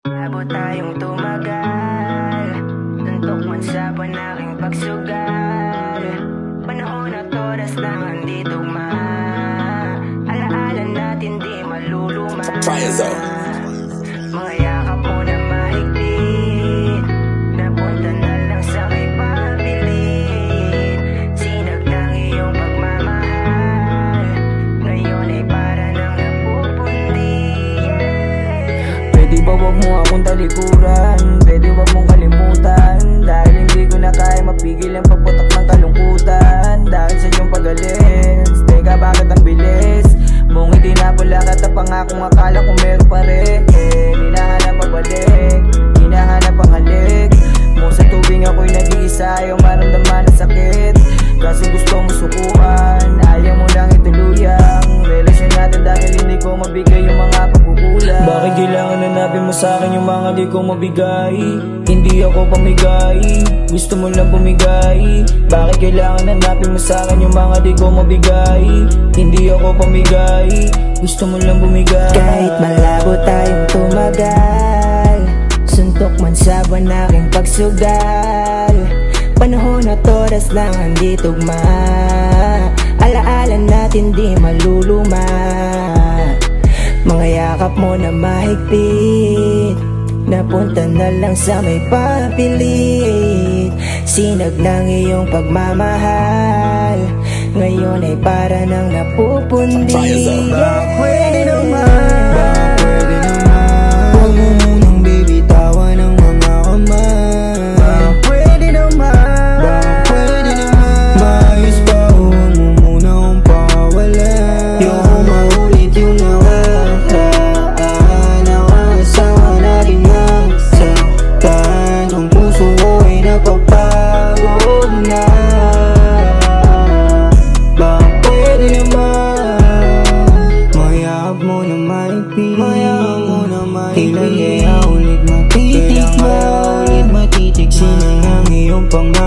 Labo tayong tumagal, tuntok man sa panaking pagsugal. Panahon at oras lang hindi tugma, alaala natin di maluluma. Fire zone. Mga yakap mo na mahigpit, napunta na lang sa may pabilit. Sinag ng iyong pagmamahal, ngayon ay para nang napupundi. Pwede ba wag mo akong talikuran? Pwede wag mong kalimutan? Dahil hindi ko na kaya mapigil ang pagputak ng kalungkutan. Dahil sa iyong pag-alis, teka bakit ang bilis? Mong hindi na pula ka at pangakong akala kung meron pa rin. Hinahanap pagbalik, hinahanap ang halik mo sa tubig ako'y nag-iisa. Ayaw maramdaman ang sakit, kasi gusto mo sukuan. Ayaw mo lang ituluyang relasyon natin dahil hindi ko mabigay yung mga pagkukulang. Bakit kailangan hanapin mo sa akin yung mga di ko mabigay? Hindi ako pamigay, gusto mo lang bumigay. Bakit kailangan hanapin mo sa akin yung mga di ko mabigay? Hindi ako pamigay, gusto mo lang bumigay. Kahit malabo tayong tumagal, suntok man sa buwan aking pagsugal. Panahon at oras lang hindi tugma, alaala natin di maluluma. Mga yakap mo na mahigpit, napunta na lang sa may papilit. Sinag ng iyong pagmamahal, ngayon ay para nang napupundi. Fire zone. Pwede naman, Pwede naman, huwag mo munang bibitawan ng mga kamay. pwede naman, Pwede naman, maayos pa, huwag mo muna akong pakawalan. Ayoko maulit yung nakaraan, ang asawa natin nagsaktan. Ang puso ko ay napapagod na. Baka pwede naman, mayakap mo na maipin, kailan kaya ulit matitikman? Sinang ang iyong pangalan?